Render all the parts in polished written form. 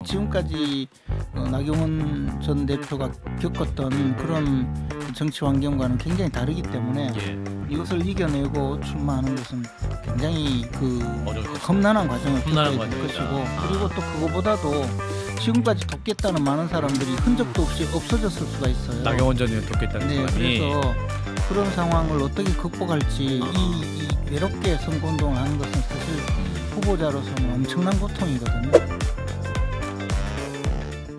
지금까지 나경원 전 대표가 겪었던 그런 정치 환경과는 굉장히 다르기 때문에 이것을 이겨내고 출마하는 것은 굉장히 험난한 과정을 겪어야 될 것이고 그리고 또 그거보다도 지금까지 돕겠다는 많은 사람들이 흔적도 없이 없어졌을 수가 있어요. 나경원 전 의원 돕겠다는 사람이. 그래서 그런 상황을 어떻게 극복할지 이 외롭게 선거운동을 하는 것은 사실 후보자로서는 엄청난 고통이거든요.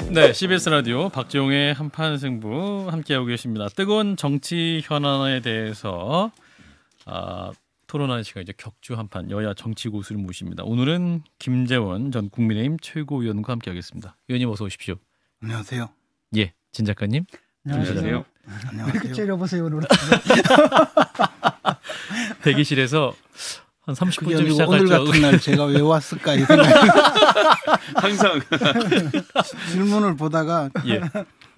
네, CBS 라디오 박지용의 한판 승부 함께하고 계십니다. 뜨거운 정치 현안에 대해서 토론하는 시간이죠. 격주 한판 여야 정치 고수를 모십니다. 오늘은 김재원 전 국민의힘 최고위원과 함께하겠습니다. 의원님 어서 오십시오. 안녕하세요. 예, 진 작가님. 안녕하세요. 안녕하세요. 왜 이렇게 째려보세요 오늘. 대기실에서 한 30분쯤 시작할 오늘 같은 날 제가 왜 왔을까 이 생각이 항상 질문을 보다가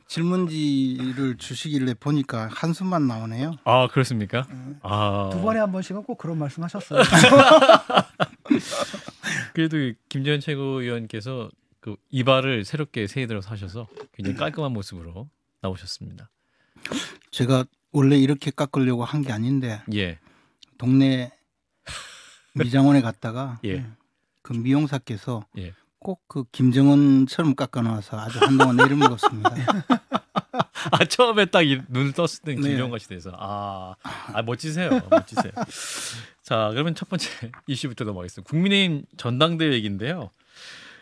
질문지를 주시길래 보니까 한숨만 나오네요. 아 그렇습니까? 두 번에 한 번씩은 꼭 그런 말씀하셨어요. 그래도 김재원 최고위원께서 그 이발을 새롭게 새해 들어서 하셔서 굉장히 깔끔한 모습으로 나오셨습니다. 제가 원래 이렇게 깎으려고 한 게 아닌데 동네 미장원에 갔다가 그 미용사께서 꼭 그 김정은처럼 깎아놔서 아주 한동안 내를 먹었습니다. 처음에 딱 눈을 떴을 때 김정은 같이 돼서 멋지세요. 멋지세요. 자, 그러면 첫 번째 이슈부터 넘어가겠습니다. 국민의힘 전당대회 얘기인데요.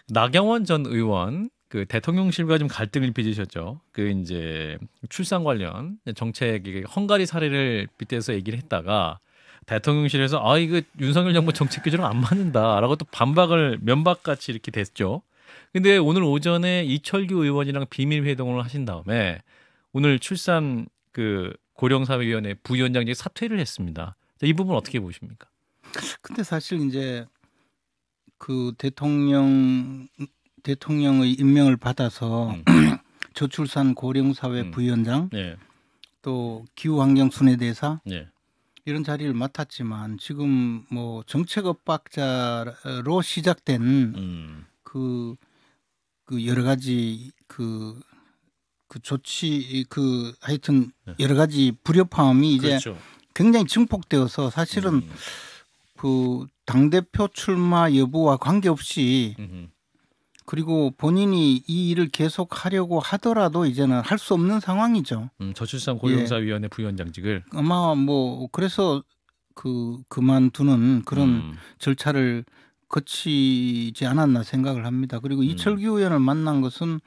나경원 전 의원 그 대통령실과 좀 갈등을 빚으셨죠. 그 이제 출산 관련 정책 헝가리 사례를 빗대서 얘기를 했다가 대통령실에서 이거 윤석열 정부 정책 규정은 안 맞는다라고 또 반박을 면박같이 이렇게 됐죠. 근데 오늘 오전에 이철규 의원이랑 비밀 회동을 하신 다음에 오늘 출산 그 고령사회위원회 부위원장직 사퇴를 했습니다. 이 부분 어떻게 보십니까? 근데 사실 이제 그 대통령의 임명을 받아서 저출산 고령사회 부위원장 또 기후환경순회대사 이런 자리를 맡았지만 지금 뭐 정책 엇박자로 시작된 그 여러 가지 그 조치 하여튼 여러 가지 불협화음이 이제 굉장히 증폭되어서 사실은 그 당대표 출마 여부와 관계없이 그리고 본인이 이 일을 계속 하려고 하더라도 이제는 할 수 없는 상황이죠. 저출산 고령사위원회 부위원장직을 아마 뭐 그래서 그만두는 그런 절차를 거치지 않았나 생각을 합니다. 그리고 이철규 의원을 만난 것은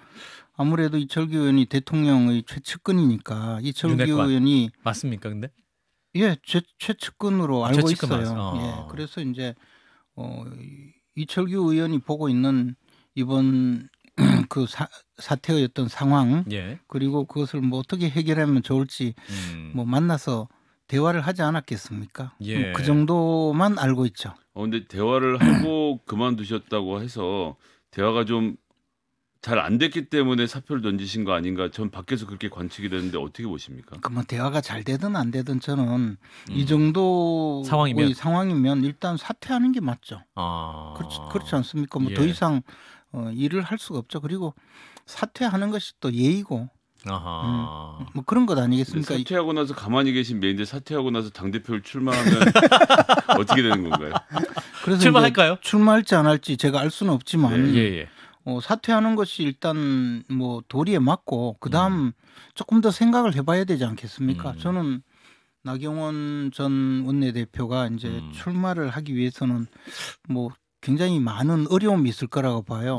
아무래도 이철규 의원이 대통령의 최측근이니까 이철규 의원이 맞습니까, 근데? 최측근으로 알고 있어요. 그래서 이제 이철규 의원이 보고 있는 이번 그 사태의 어떤 상황 그리고 그것을 뭐 어떻게 해결하면 좋을지 뭐 만나서 대화를 하지 않았겠습니까? 그 정도만 알고 있죠. 근데 대화를 하고 그만두셨다고 해서 대화가 좀 잘 안 됐기 때문에 사표를 던지신 거 아닌가? 전 밖에서 그렇게 관측이 되는데 어떻게 보십니까? 뭐 대화가 잘 되든 안 되든 저는 이 정도 상황이면 일단 사퇴하는 게 맞죠. 그렇지 않습니까? 뭐 더 이상 일을 할 수가 없죠. 그리고 사퇴하는 것이 또 예의고 뭐 그런 것 아니겠습니까? 사퇴하고 나서 가만히 계신 메인데 사퇴하고 나서 당대표를 출마하면 어떻게 되는 건가요? 그래서 출마할까요? 출마할지 안 할지 제가 알 수는 없지만 사퇴하는 것이 일단 뭐 도리에 맞고 그다음 조금 더 생각을 해봐야 되지 않겠습니까? 저는 나경원 전 원내대표가 이제 출마를 하기 위해서는 뭐 굉장히 많은 어려움이 있을 거라고 봐요.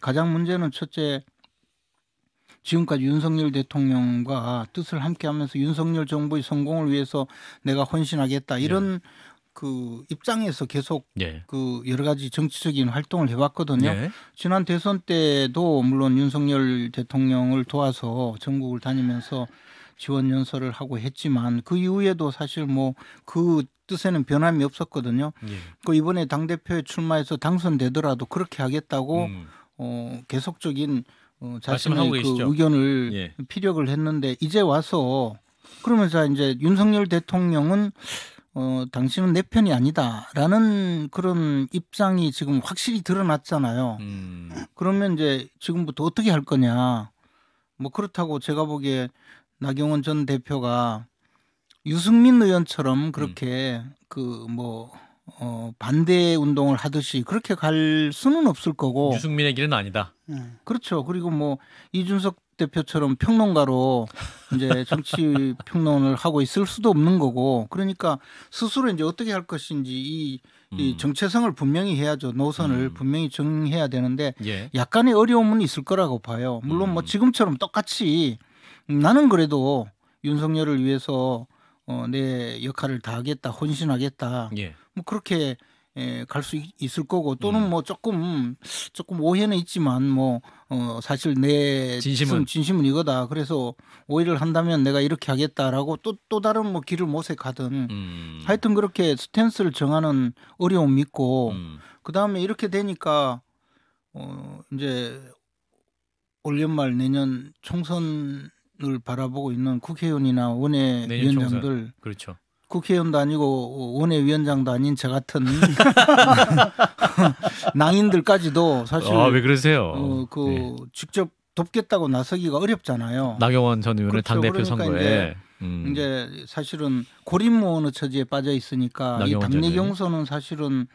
가장 문제는 첫째, 지금까지 윤석열 대통령과 뜻을 함께하면서 윤석열 정부의 성공을 위해서 내가 헌신하겠다 이런 그 입장에서 계속 그 여러 가지 정치적인 활동을 해왔거든요. 지난 대선 때도 물론 윤석열 대통령을 도와서 전국을 다니면서 지원 연설을 하고 했지만 그 이후에도 사실 뭐 그 뜻에는 변함이 없었거든요. 그 이번에 당대표에 출마해서 당선되더라도 그렇게 하겠다고 계속적인 자신의 그 의견을 피력을 했는데 이제 와서 그러면서 이제 윤석열 대통령은 당신은 내 편이 아니다라는 그런 입장이 지금 확실히 드러났잖아요. 그러면 이제 지금부터 어떻게 할 거냐. 뭐 그렇다고 제가 보기에 나경원 전 대표가 유승민 의원처럼 그렇게 반대 운동을 하듯이 그렇게 갈 수는 없을 거고. 유승민의 길은 아니다. 그렇죠. 그리고 뭐 이준석 대표처럼 평론가로 이제 정치 평론을 하고 있을 수도 없는 거고. 그러니까 스스로 이제 어떻게 할 것인지 이 정체성을 분명히 해야죠. 노선을 분명히 정해야 되는데 예. 약간의 어려움은 있을 거라고 봐요. 물론 뭐 지금처럼 똑같이 나는 그래도 윤석열을 위해서 내 역할을 다하겠다, 혼신하겠다. 예. 뭐 그렇게 갈 수 있을 거고 또는 뭐 조금 오해는 있지만 뭐 사실 내 진심은 이거다. 그래서 오해를 한다면 내가 이렇게 하겠다라고 또 다른 뭐 길을 모색하든 하여튼 그렇게 스탠스를 정하는 어려움이 있고 그 다음에 이렇게 되니까 이제 올 연말 내년 총선을 바라보고 있는 국회의원이나 원외위원장들 그렇죠. 국회의원도 아니고 원외위원장도 아닌 저 같은 낭인들까지도 사실 왜 그러세요? 네. 직접 돕겠다고 나서기가 어렵잖아요. 나경원 전 의원의 그렇죠. 당대표 그러니까 선거에 이제 사실은 고립무 어느 처지에 빠져 있으니까 이 당내 경선은 사실은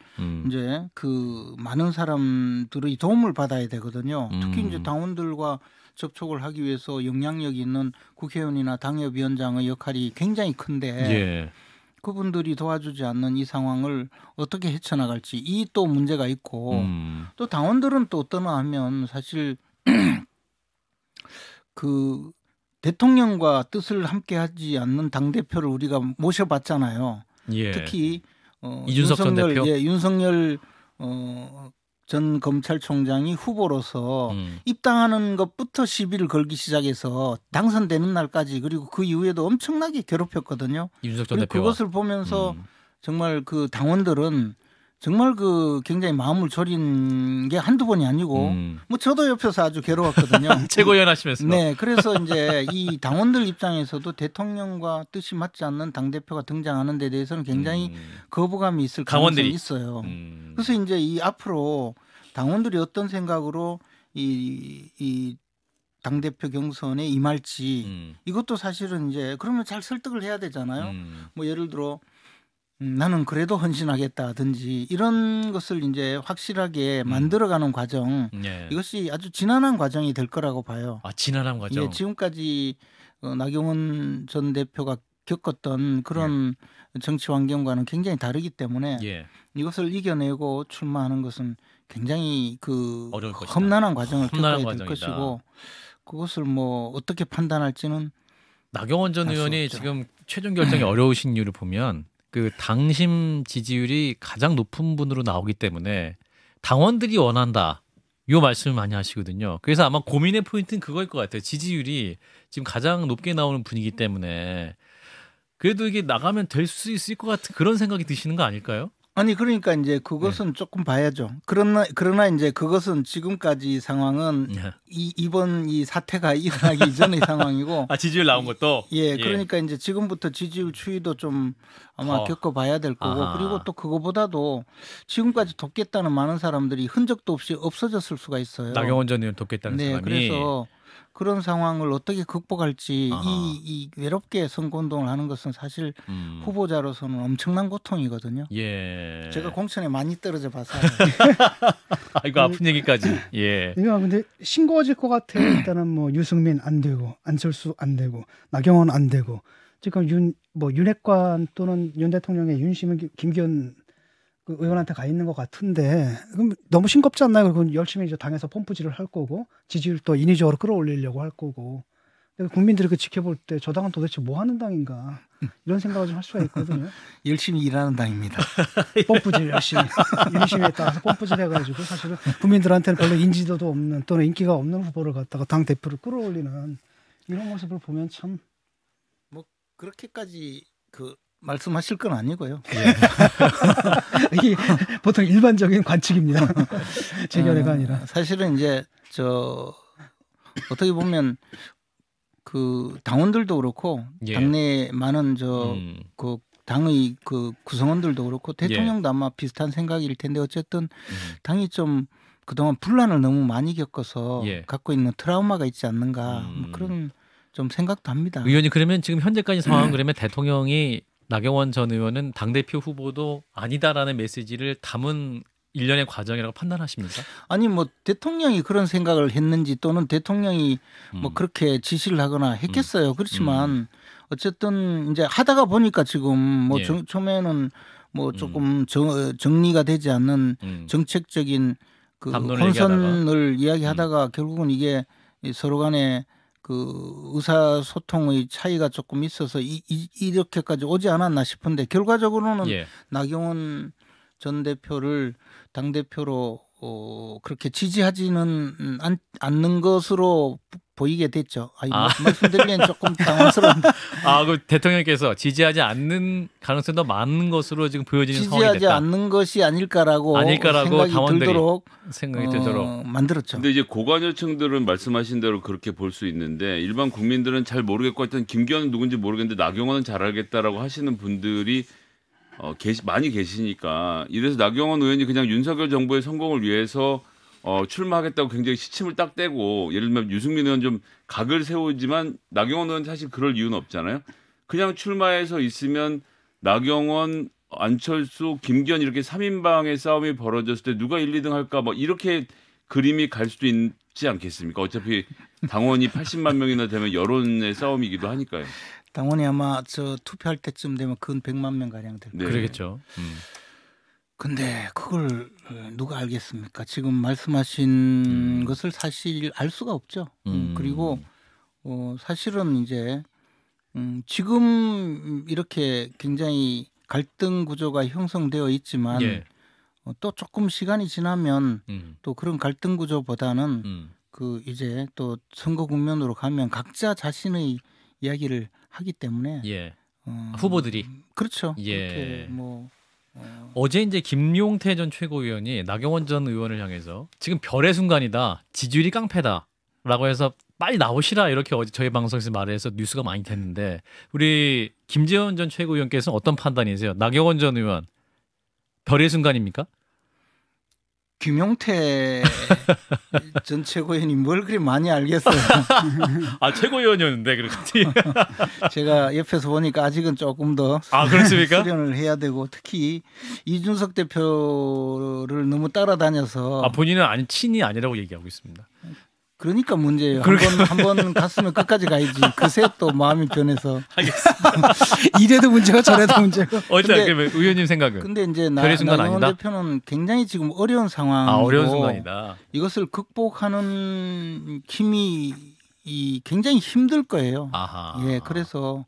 이제 그 많은 사람들의 도움을 받아야 되거든요. 특히 이제 당원들과 접촉을 하기 위해서 영향력이 있는 국회의원이나 당협위원장의 역할이 굉장히 큰데 예. 그분들이 도와주지 않는 이 상황을 어떻게 헤쳐나갈지 이 또 문제가 있고 또 당원들은 또 어떠나 하면 사실 그 대통령과 뜻을 함께하지 않는 당대표를 우리가 모셔봤잖아요. 예. 특히 이준석 전 대표? 윤석열 전 검찰총장이 후보로서 입당하는 것부터 시비를 걸기 시작해서 당선되는 날까지 그리고 그 이후에도 엄청나게 괴롭혔거든요. 이준석 전 대표가. 그것을 보면서 정말 그 당원들은 정말 그 굉장히 마음을 졸인 게 한두 번이 아니고 뭐 저도 옆에서 아주 괴로웠거든요. 최고위원 하시면서. 네, 그래서 이제 이 당원들 입장에서도 대통령과 뜻이 맞지 않는 당대표가 등장하는 데 대해서는 굉장히 거부감이 있을 가능성이 있어요. 그래서 이제 이 앞으로 당원들이 어떤 생각으로 이 당대표 경선에 임할지 이것도 사실은 이제 그러면 잘 설득을 해야 되잖아요. 뭐 예를 들어 나는 그래도 헌신하겠다든지 이런 것을 이제 확실하게 만들어가는 과정 예. 이것이 아주 지난한 과정이 될 거라고 봐요. 지난한 과정. 예, 지금까지 나경원 전 대표가 겪었던 그런 정치 환경과는 굉장히 다르기 때문에 이것을 이겨내고 출마하는 것은 굉장히 그 험난한 과정을 겪어야 될 것이고 그것을 뭐 어떻게 판단할지는 나경원 전 의원이 지금 최종 결정이 어려우신 이유를 보면 그 당심 지지율이 가장 높은 분으로 나오기 때문에 당원들이 원한다. 이 말씀을 많이 하시거든요. 그래서 아마 고민의 포인트는 그거일 것 같아요. 지지율이 지금 가장 높게 나오는 분이기 때문에 그래도 이게 나가면 될 수 있을 것 같은 그런 생각이 드시는 거 아닐까요? 아니 그러니까 이제 그것은 조금 봐야죠. 그러나 이제 그것은 지금까지 상황은 이번 이 사태가 일어나기 이전의 상황이고. 지지율 나온 것도. 그러니까 이제 지금부터 지지율 추이도 좀 아마 겪어봐야 될 거고 그리고 또 그거보다도 지금까지 돕겠다는 많은 사람들이 흔적도 없이 없어졌을 수가 있어요. 나경원 전 의원 돕겠다는 사람이. 그래서 그런 상황을 어떻게 극복할지 이 외롭게 선거운동을 하는 것은 사실 후보자로서는 엄청난 고통이거든요. 제가 공천에 많이 떨어져 봐서 이거 아픈 얘기까지. 이거 근데 싱거워질 것 같아. 일단은 뭐 유승민 안 되고 안철수 안 되고 나경원 안 되고 지금 윤핵관 또는 윤 대통령의 윤심은 김기현 그 의원한테 가 있는 것 같은데 그럼 너무 싱겁지 않나요? 그리고 열심히 이제 당에서 펌프질을 할 거고 지지율 또 인위적으로 끌어올리려고 할 거고 국민들이 그 지켜볼 때 저 당은 도대체 뭐 하는 당인가 이런 생각을 좀 할 수가 있거든요. 열심히 일하는 당입니다. 펌프질 열심히 윤심에 따라서 펌프질 해가지고 사실은 국민들한테는 별로 인지도도 없는 또는 인기가 없는 후보를 갖다가 당 대표를 끌어올리는 이런 모습을 보면 참 뭐 그렇게까지 말씀하실 건 아니고요. 이게 보통 일반적인 관측입니다. 제 견해가 아니라. 사실은 이제 어떻게 보면 그 당원들도 그렇고 당내에 많은 그 당의 그 구성원들도 그렇고 대통령도 아마 비슷한 생각일 텐데 어쨌든 당이 좀 그동안 분란을 너무 많이 겪어서 갖고 있는 트라우마가 있지 않는가 뭐 그런 좀 생각도 합니다. 의원님 그러면 지금 현재까지 상황 그러면 대통령이 나경원 전 의원은 당대표 후보도 아니다라는 메시지를 담은 일련의 과정이라고 판단하십니까? 아니 뭐 대통령이 그런 생각을 했는지 또는 대통령이 뭐 그렇게 지시를 하거나 했겠어요. 그렇지만 어쨌든 이제 하다가 보니까 지금 뭐 처음에는 뭐 조금 정리가 되지 않는 정책적인 그 혼선을 이야기하다가 결국은 이게 서로 간에 그 의사소통의 차이가 조금 있어서 이렇게까지 오지 않았나 싶은데 결과적으로는 나경원 전 대표를 당대표로 그렇게 지지하지는 않는 것으로 보이게 됐죠. 말씀드리기엔 조금 당황스러운데. 그 대통령께서 지지하지 않는 가능성이 더 많은 것으로 지금 보여지는 상황이 됐다. 지지하지 않는 것이 아닐까라고 생각이 들도록 만들었죠. 근데 이제 고관여층들은 말씀하신 대로 그렇게 볼 수 있는데 일반 국민들은 잘 모르겠고 하여튼 김기현은 누군지 모르겠는데 나경원은 잘 알겠다라고 하시는 분들이 많이 계시니까 이래서 나경원 의원이 그냥 윤석열 정부의 성공을 위해서 출마하겠다고 굉장히 시침을 딱 떼고 예를 들면 유승민 의원 좀 각을 세우지만 나경원 의원 사실 그럴 이유는 없잖아요. 그냥 출마해서 있으면 나경원, 안철수, 김기현 이렇게 3인방의 싸움이 벌어졌을 때 누가 1, 2등 할까 뭐 이렇게 그림이 갈 수도 있지 않겠습니까? 어차피 당원이 80만 명이나 되면 여론의 싸움이기도 하니까요. 당원이 아마 투표할 때쯤 되면 근 100만 명 가량 될 거예요. 그러겠죠. 근데 그걸 누가 알겠습니까? 지금 말씀하신 것을 사실 알 수가 없죠. 그리고 사실은 이제 지금 이렇게 굉장히 갈등 구조가 형성되어 있지만 또 조금 시간이 지나면 또 그런 갈등 구조보다는 그 이제 또 선거 국면으로 가면 각자 자신의 이야기를 하기 때문에 후보들이 그렇죠. 그렇게 뭐 어제 이제 김용태 전 최고위원이 나경원 전 의원을 향해서 지금 별의 순간이다, 지지율이 깡패다라고 해서 빨리 나오시라 이렇게 어제 저희 방송에서 말해서 뉴스가 많이 됐는데 우리 김재원 전 최고위원께서는 어떤 판단이세요? 나경원 전 의원 별의 순간입니까? 김용태 전 최고위원이 뭘 그리 많이 알겠어요. 최고위원이었는데 그렇지. 제가 옆에서 보니까 아직은 조금 더 그렇습니까? 수련을 해야 되고 특히 이준석 대표를 너무 따라다녀서 본인은 친이 아니라고 얘기하고 있습니다. 그러니까 문제예요. 한번 갔으면 끝까지 가야지. 그새 또 마음이 변해서. 알겠습니다. 이래도 문제가 저래도 문제고. 그러면 의원님 생각은? 근데 이제 나경원 대표는 굉장히 지금 어려운 상황이고 어려운 순간이다. 이것을 극복하는 힘이 굉장히 힘들 거예요. 그래서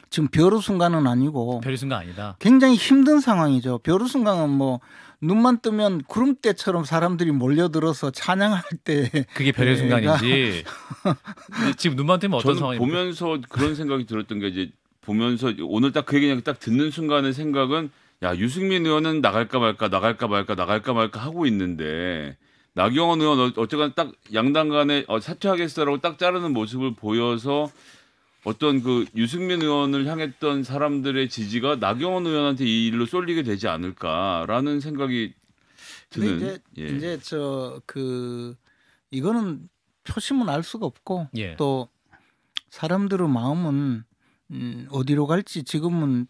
지금 벼루 순간은 아니고 벼루 순간 아니다. 굉장히 힘든 상황이죠. 벼루 순간은 뭐 눈만 뜨면 구름대처럼 사람들이 몰려들어서 찬양할 때 그게 별의 순간이지. 지금 눈만 뜨면 어떤 상황입니까? 보면서 그런 생각이 들었던 게 이제 보면서 오늘 딱 그 얘기 그냥 딱 듣는 순간의 생각은 유승민 의원은 나갈까 말까 하고 있는데 나경원 의원 어쨌든 딱 양당 간에 사퇴하겠어라고 딱 자르는 모습을 보여서 어떤 그 유승민 의원을 향했던 사람들의 지지가 나경원 의원한테 이 일로 쏠리게 되지 않을까라는 생각이 드는. 이제 이거는 표심은 알 수가 없고 또 사람들의 마음은 어디로 갈지 지금은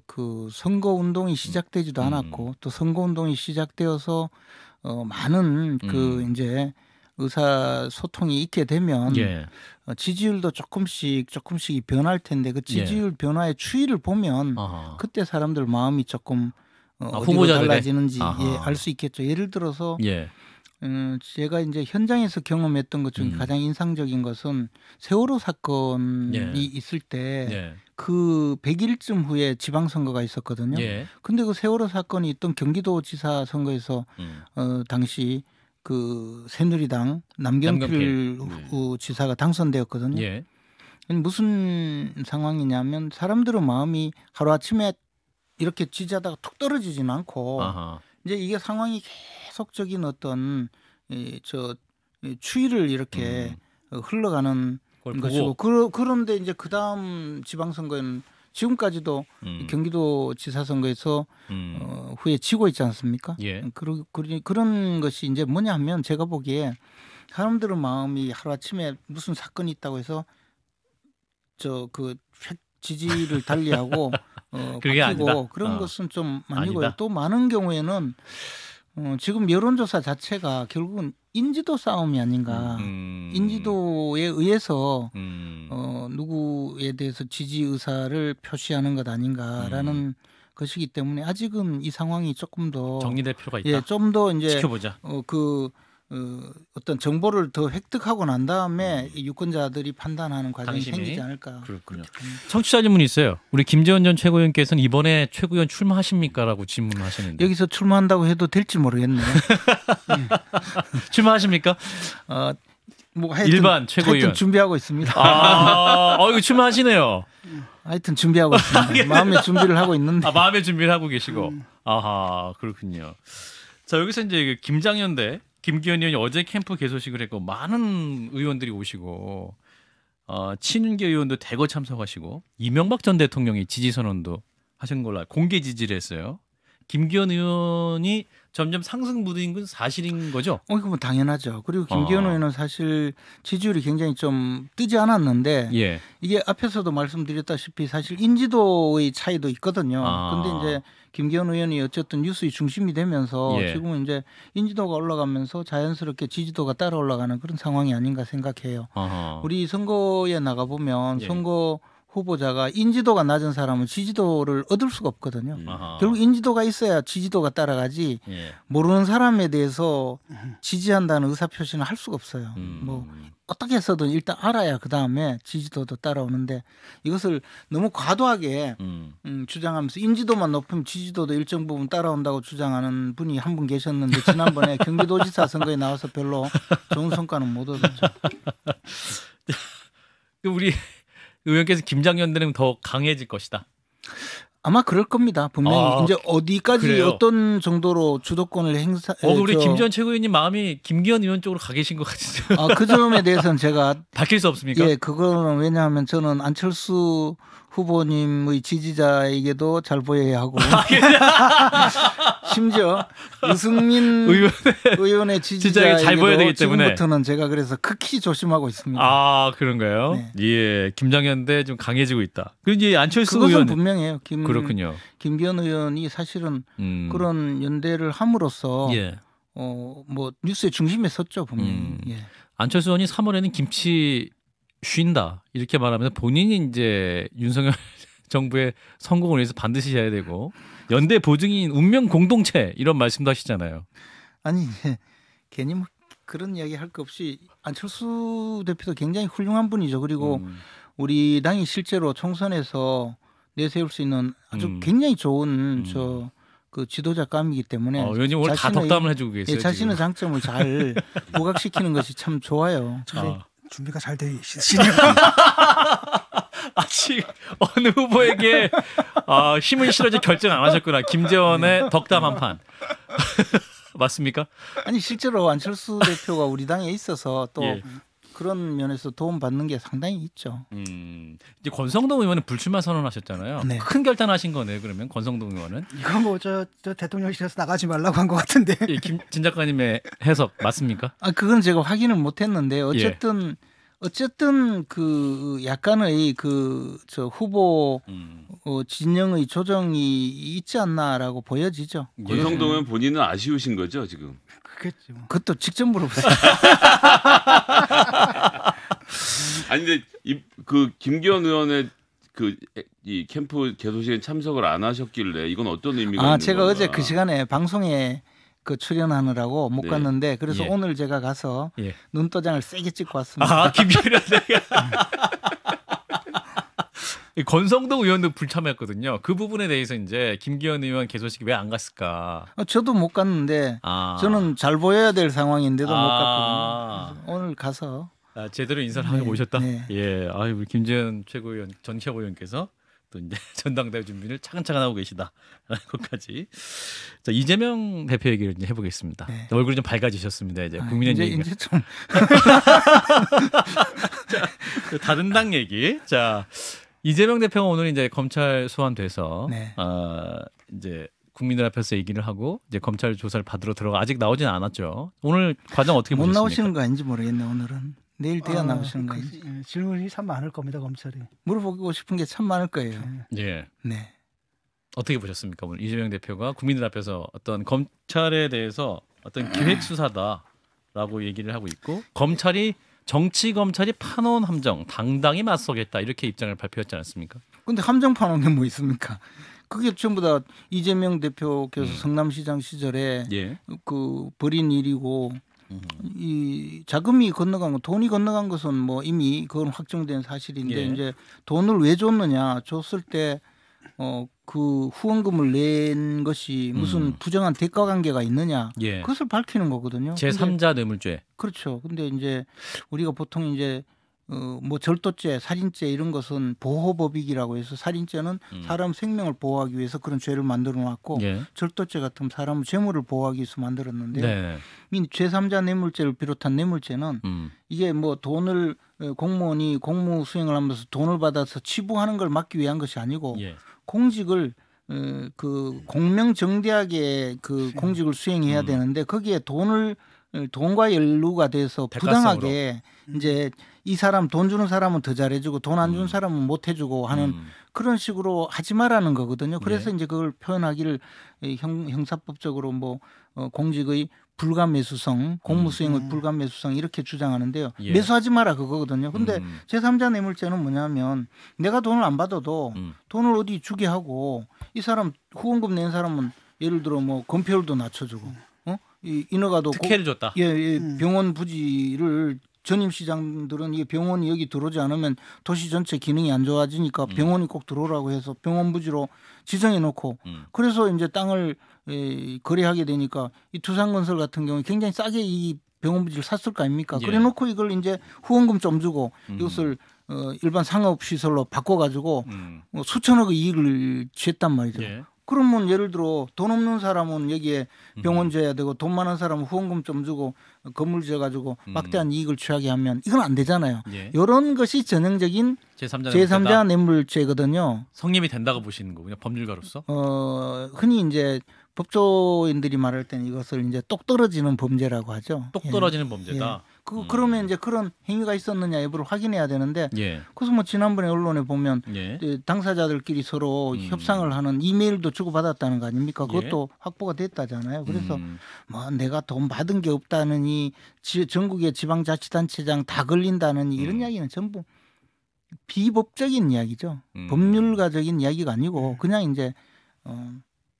그 선거 운동이 시작되지도 않았고 또 선거 운동이 시작되어서 많은 그 이제 의사소통이 있게 되면 지지율도 조금씩 변할 텐데 그 지지율 변화의 추이를 보면 그때 사람들 마음이 조금 어디로 달라지는지 알 수 있겠죠. 예를 들어서 제가 이제 현장에서 경험했던 것 중에 가장 인상적인 것은 세월호 사건이 있을 때 그 100일쯤 후에 지방선거가 있었거든요. 근데 그 세월호 사건이 있던 경기도지사 선거에서 당시 그 새누리당 남경필 지사가 당선되었거든요. 무슨 상황이냐면 사람들의 마음이 하루아침에 이렇게 지지하다가 툭 떨어지지는 않고 이제 이게 상황이 계속적인 어떤 추이를 이렇게 흘러가는 것이고 그런데 이제 그 다음 지방선거에는 지금까지도 경기도지사 선거에서 후에 지고 있지 않습니까? 예. 그런 것이 이제 뭐냐 하면 제가 보기에 사람들의 마음이 하루아침에 무슨 사건이 있다고 해서 지지를 달리하고 그게 바뀌고 아니다. 그런 것은 좀 아니고요. 아니다. 또 많은 경우에는 지금 여론조사 자체가 결국은 인지도 싸움이 아닌가. 인지도에 의해서 누구에 대해서 지지 의사를 표시하는 것 아닌가라는 것이기 때문에 아직은 이 상황이 조금 더 정리될 필요가 있다. 좀 더 이제 지켜보자. 어떤 정보를 더 획득하고 난 다음에 이 유권자들이 판단하는 과정이 생기지 않을까. 그렇군요. 청취자 질문이 있어요. 우리 김재원 전 최고위원께서는 이번에 최고위원 출마하십니까라고 질문을 하시는데 여기서 출마한다고 해도 될지 모르겠네요. 출마하십니까? 뭐 하여튼, 일반 최고위원 하여튼 준비하고 있습니다. 이거 출마하시네요. 하여튼 준비하고 있습니다. 마음의 준비를 하고 있는데. 마음의 준비를 하고 계시고. 아하, 그렇군요. 자, 여기서 이제 김장현대 김기현 의원이 어제 캠프 개소식을 했고 많은 의원들이 오시고 친윤계 의원도 대거 참석하시고 이명박 전 대통령이 지지 선언도 하신 걸로 공개 지지를 했어요. 김기현 의원이 점점 상승 무드인 건 사실인 거죠? 이거 뭐 당연하죠. 그리고 김기현 의원은 사실 지지율이 굉장히 좀 뜨지 않았는데 예. 이게 앞에서도 말씀드렸다시피 사실 인지도의 차이도 있거든요. 근데 이제 김기현 의원이 어쨌든 뉴스의 중심이 되면서 지금은 이제 인지도가 올라가면서 자연스럽게 지지도가 따라 올라가는 그런 상황이 아닌가 생각해요. 우리 선거에 나가 보면 선거 후보자가 인지도가 낮은 사람은 지지도를 얻을 수가 없거든요. 결국 인지도가 있어야 지지도가 따라가지 모르는 사람에 대해서 지지한다는 의사표시는 할 수가 없어요. 뭐 어떻게 해서든 일단 알아야 그다음에 지지도도 따라오는데 이것을 너무 과도하게 주장하면서 인지도만 높으면 지지도도 일정 부분 따라온다고 주장하는 분이 한 분 계셨는데 지난번에 경기도지사 선거에 나와서 별로 좋은 성과는 못 얻었죠. 우리 의원께서 김장현대는 더 강해질 것이다. 아마 그럴 겁니다. 분명히 이제 어디까지 그래요? 어떤 정도로 주도권을 행사. 우리 김재원 최고위원님 마음이 김기현 의원 쪽으로 가 계신 것 같은데요. 그 점에 대해서는 제가 밝힐 수 없습니까? 예, 그거는 왜냐하면 저는 안철수 후보님의 지지자에게도 잘 보여야 하고 심지어 유승민 의원의 지지자에게도 잘 보여야 되기 때문에 지금부터는 제가 그래서 극히 조심하고 있습니다. 그런가요? 네. 예, 김장현대 좀 강해지고 있다. 그리고 이제 안철수 그것은 의원 분명해요. 그렇군요. 김기현 의원이 사실은 그런 연대를 함으로써 뭐 뉴스의 중심에 섰죠 분명히. 안철수 의원이 3월에는 김치 쉰다 이렇게 말하면서 본인이 이제 윤석열 정부의 성공을 위해서 반드시 해야 되고 연대 보증인 운명 공동체 이런 말씀도 하시잖아요. 아니 괜히 뭐 그런 이야기 할 거 없이 안철수 대표도 굉장히 훌륭한 분이죠. 그리고 우리 당이 실제로 총선에서 내세울 수 있는 아주 굉장히 좋은 그 지도자감이기 때문에 의원님 오늘 다 덕담을 해주고 계세요. 자신의 장점을 잘 부각시키는 것이 참 좋아요. 준비가 잘 돼 있으시네요. 아직 어느 후보에게 힘을 실어줄 결정 안 하셨구나. 김재원의 덕담 한 판. 맞습니까? 아니 실제로 안철수 대표가 우리 당에 있어서 또 그런 면에서 도움 받는 게 상당히 있죠. 이제 권성동 의원은 불출마 선언하셨잖아요. 네. 큰 결단하신 거네요. 그러면 권성동 의원은 이거 뭐 저 대통령실에서 나가지 말라고 한 것 같은데. 김진 작가님의 해석 맞습니까? 그건 제가 확인을 못했는데 어쨌든 그 약간의 저 후보 진영의 조정이 있지 않나라고 보여지죠. 권성동은 본인은 아쉬우신 거죠 지금? 그겠죠. 그것도 직접 물어보세요. 아니 근데 그 김기현 의원의 이 캠프 개소식에 참석을 안 하셨길래 이건 어떤 의미가 있는 제가 건가? 어제 그 시간에 방송에 출연하느라고 못 갔는데 그래서 오늘 제가 가서 눈도장을 세게 찍고 왔습니다. 김기현 권성동 의원도 불참했거든요. 그 부분에 대해서 이제 김기현 의원 개소식이 왜 안 갔을까? 저도 못 갔는데 저는 잘 보여야 될 상황인데도 못 갔거든요. 오늘 가서 제대로 인사를 하고 오셨다. 네. 예, 우리 김재원 최고위원 전 최고위원께서 또 이제 전당대회 준비를 차근차근 하고 계시다라는 것까지. 자, 이재명 대표 얘기를 이제 해보겠습니다. 네. 얼굴이 좀 밝아지셨습니다. 이제 국민의 얘기가. 이제 좀 다른 당 얘기. 자, 이재명 대표가 오늘 이제 검찰 소환돼서 네. 이제 국민들 앞에서 얘기를 하고 이제 검찰 조사를 받으러 들어가 아직 나오지는 않았죠. 오늘 과정 어떻게 못 보셨습니까? 나오시는 거 아닌지 모르겠네. 오늘은 내일 돼야 나오시는 거 아닌지. 질문이 참 많을 겁니다. 검찰이. 물어보고 싶은 게 참 많을 거예요. 예. 네. 어떻게 보셨습니까? 오늘 이재명 대표가 국민들 앞에서 어떤 검찰에 대해서 어떤 기획 수사다라고 얘기를 하고 있고 검찰이 정치 검찰이 파놓은 함정 당당히 맞서겠다 이렇게 입장을 발표했지 않았습니까? 근데 함정 파놓은 게 뭐 있습니까? 그게 전부 다 이재명 대표께서 성남시장 시절에 예. 그 벌인 일이고 이 자금이 건너간 거, 돈이 건너간 것은 뭐 이미 그건 확정된 사실인데 예. 이제 돈을 왜 줬느냐? 줬을 때 그 후원금을 낸 것이 무슨 부정한 대가 관계가 있느냐? 예. 그것을 밝히는 거거든요. 제3자 뇌물죄. 그렇죠. 근데 이제 우리가 보통 이제 뭐 절도죄, 살인죄 이런 것은 보호법익이라고 해서 살인죄는 사람 생명을 보호하기 위해서 그런 죄를 만들어 놨고 예. 절도죄 같은 사람 재물을 보호하기 위해서 만들었는데 네. 이 제3자 뇌물죄를 비롯한 뇌물죄는 이게 뭐 돈을 공무원이 공무 수행을 하면서 돈을 받아서 치부하는 걸 막기 위한 것이 아니고 예. 공직을 그 공명정대하게 그 공직을 수행해야 되는데 거기에 돈과 연루가 돼서 부당하게 이제 이 사람 돈 주는 사람은 더 잘해주고 돈 안 주는 사람은 못 해주고 하는 그런 식으로 하지 말라는 거거든요. 그래서 이제 그걸 표현하기를 형사법적으로 뭐 공직의 불가매수성, 공무수행의 불가매수성 이렇게 주장하는데요. 예. 매수하지 마라 그거거든요. 근데 제3자 뇌물죄는 뭐냐면 내가 돈을 안 받아도 돈을 어디 주게 하고 이 사람 후원금 낸 사람은 예를 들어 뭐 건폐율도 낮춰주고 인허가도 특혜를 줬다. 예, 병원 부지를 전임 시장들은 이 병원이 여기 들어오지 않으면 도시 전체 기능이 안 좋아지니까 병원이 꼭 들어오라고 해서 병원 부지로 지정해 놓고 그래서 이제 땅을 거래하게 되니까 이 두산건설 같은 경우에 굉장히 싸게 이 병원 부지를 샀을 거 아닙니까? 예. 그래 놓고 이걸 이제 후원금 좀 주고 이것을 일반 상업 시설로 바꿔 가지고 수천억의 이익을 취했단 말이죠. 예. 그러면 예를 들어 돈 없는 사람은 여기에 병원 줘야 되고 돈 많은 사람은 후원금 좀 주고 건물 지어가지고 막대한 이익을 취하게 하면 이건 안 되잖아요. 예. 이런 것이 전형적인 제3자 뇌물죄거든요. 성립이 된다고 보시는 거군요. 법률가로서. 흔히 이제 법조인들이 말할 때는 이것을 이제 똑 떨어지는 범죄라고 하죠. 똑 떨어지는 범죄다. 그러면 이제 그런 행위가 있었느냐 여부를 확인해야 되는데 예. 그래서 뭐 지난번에 언론에 보면 예. 당사자들끼리 서로 협상을 하는 이메일도 주고받았다는 거 아닙니까? 그것도 확보가 됐다잖아요. 그래서 뭐 내가 돈 받은 게 없다느니 전국의 지방자치단체장 다 걸린다느니 이런 이야기는 전부 비법적인 이야기죠. 법률가적인 이야기가 아니고 그냥 이제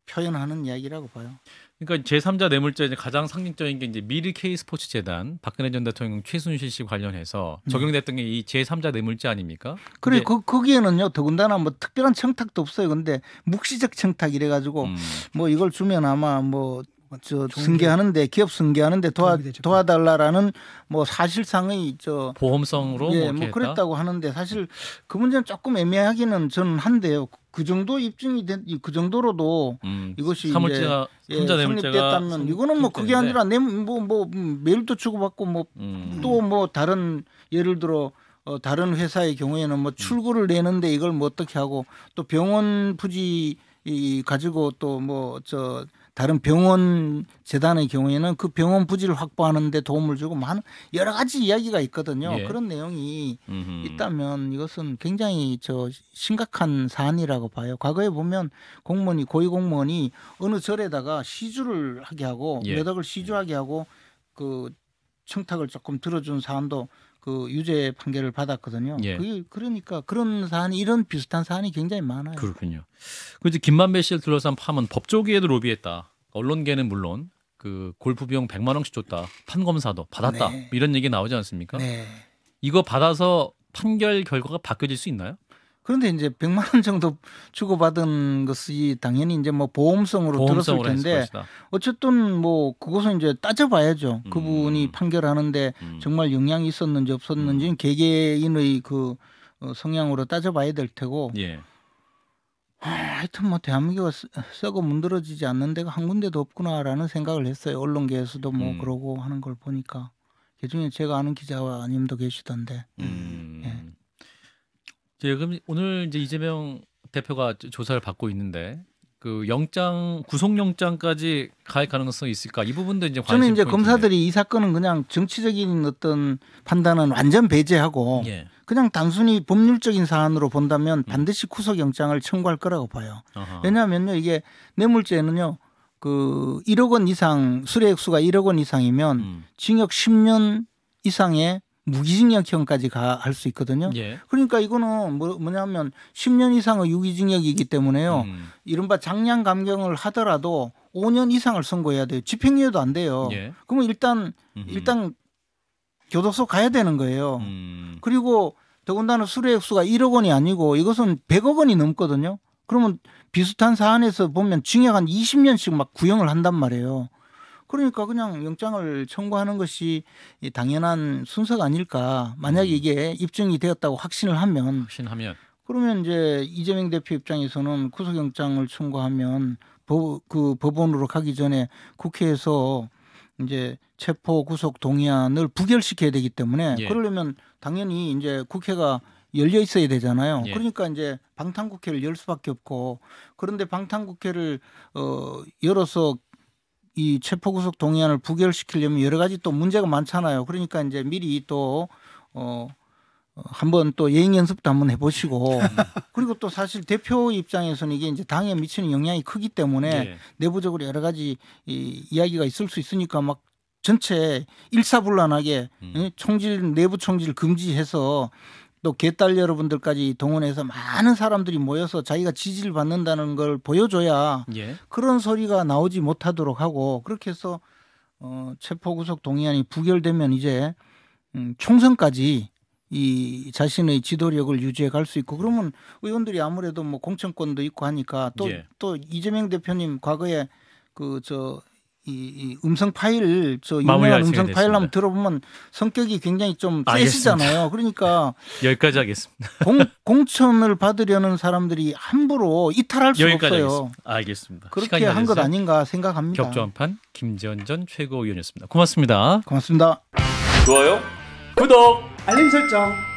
표현하는 이야기라고 봐요. 그러니까 제3자 뇌물죄 가장 상징적인 게 이제 미르 K 스포츠 재단 박근혜 전 대통령 최순실 씨 관련해서 적용됐던 게 이 제3자 뇌물죄 아닙니까? 그래 거기에는요 더군다나 뭐 특별한 청탁도 없어요. 근데 묵시적 청탁 이래가지고 뭐 이걸 주면 아마 뭐 저 승계하는데 기업 승계하는데 도와달라라는 뭐 사실상의 저 보험성으로 뭐 그랬다고 하는데 사실 그 문제는 조금 애매하기는 저는 한데요. 그 정도 입증이 된 그 정도로도 이것이 사물자 성립됐다면 이거는 뭐 그게 아니라 뭐 메일도 주고받고 뭐 또 뭐 다른 예를 들어 다른 회사의 경우에는 뭐 출구를 내는데 이걸 뭐 어떻게 하고 또 병원 부지 가지고 또 뭐 저 다른 병원 재단의 경우에는 그 병원 부지를 확보하는 데 도움을 주고 많은 여러 가지 이야기가 있거든요. 예. 그런 내용이 있다면 이것은 굉장히 저 심각한 사안이라고 봐요. 과거에 보면 고위 공무원이 어느 절에다가 시주를 하게 하고 예. 몇 억을 시주하게 하고 그 청탁을 조금 들어준 사안도 그 유죄 판결을 받았거든요. 예. 그러니까 그런 사안이 이런 비슷한 사안이 굉장히 많아요. 그렇군요. 그리고 김만배 씨를 둘러싼 파문 법조계에도 로비했다. 언론계는 물론 그 골프 비용 100만 원씩 줬다. 판검사도 받았다. 네. 이런 얘기 나오지 않습니까? 네. 이거 받아서 판결 결과가 바뀌어질 수 있나요? 그런데 이제 100만 원 정도 주고받은 것이 당연히 이제 뭐 보험성으로 들었을 텐데 어쨌든 뭐 그것은 이제 따져봐야죠. 그분이 판결하는데 정말 영향이 있었는지 없었는지 개개인의 그 성향으로 따져봐야 될 테고. 예. 하여튼 뭐 대한민국이 썩어 문드러지지 않는 데가 한 군데도 없구나라는 생각을 했어요. 언론계에서도 뭐 그러고 하는 걸 보니까 그중에 제가 아는 기자님도 계시던데. 예. 예, 그럼 오늘 이제 이재명 대표가 조사를 받고 있는데 그 구속영장까지 갈 가능성이 있을까? 이 부분도 이제 저는 이제 검사들이 이 사건은 그냥 정치적인 어떤 판단은 완전 배제하고 예. 그냥 단순히 법률적인 사안으로 본다면 반드시 구속영장을 청구할 거라고 봐요. 왜냐하면요 이게 뇌물죄는요 그 1억 원 이상 수뢰액수가 1억 원 이상이면 징역 10년 이상의 무기징역형까지 할 수 있거든요. 예. 그러니까 이거는 뭐냐면 10년 이상의 유기징역이기 때문에요. 이른바 장량 감경을 하더라도 5년 이상을 선고해야 돼요. 집행유예도 안 돼요. 예. 그러면 일단 교도소 가야 되는 거예요. 그리고 더군다나 수뢰액수가 1억 원이 아니고 이것은 100억 원이 넘거든요. 그러면 비슷한 사안에서 보면 징역 한 20년씩 막 구형을 한단 말이에요. 그러니까 그냥 영장을 청구하는 것이 당연한 순서가 아닐까. 만약에 이게 입증이 되었다고 확신을 하면 그러면 이제 이재명 대표 입장에서는 구속영장을 청구하면 그 법원으로 가기 전에 국회에서 이제 체포 구속 동의안을 부결시켜야 되기 때문에 예. 그러려면 당연히 이제 국회가 열려 있어야 되잖아요. 예. 그러니까 이제 방탄국회를 열 수밖에 없고 그런데 방탄국회를 열어서 이 체포구속 동의안을 부결시키려면 여러 가지 또 문제가 많잖아요. 그러니까 이제 미리 또 한번 또 예행 연습도 한번 해보시고 그리고 또 사실 대표 입장에서는 이게 이제 당에 미치는 영향이 크기 때문에 네. 내부적으로 여러 가지 이야기가 있을 수 있으니까 막 전체 일사불란하게 내부 총질 금지해서 또 개딸 여러분들까지 동원해서 많은 사람들이 모여서 자기가 지지를 받는다는 걸 보여줘야 예. 그런 소리가 나오지 못하도록 하고 그렇게 해서 체포구속 동의안이 부결되면 이제 총선까지 이 자신의 지도력을 유지해 갈 수 있고 그러면 의원들이 아무래도 뭐 공천권도 있고 하니까 또 이재명 대표님 과거에 이 음성 파일 유명한 음성 파일 한번 들어보면 성격이 굉장히 좀 세시잖아요. 그러니까 여기까지 하겠습니다. 공천을 받으려는 사람들이 함부로 이탈할 수 없어요. 알겠습니다. 그렇게 한 것 아닌가 생각합니다. 격조한판 김재원 전 최고위원이었습니다. 고맙습니다. 고맙습니다. 좋아요, 구독, 알림 설정.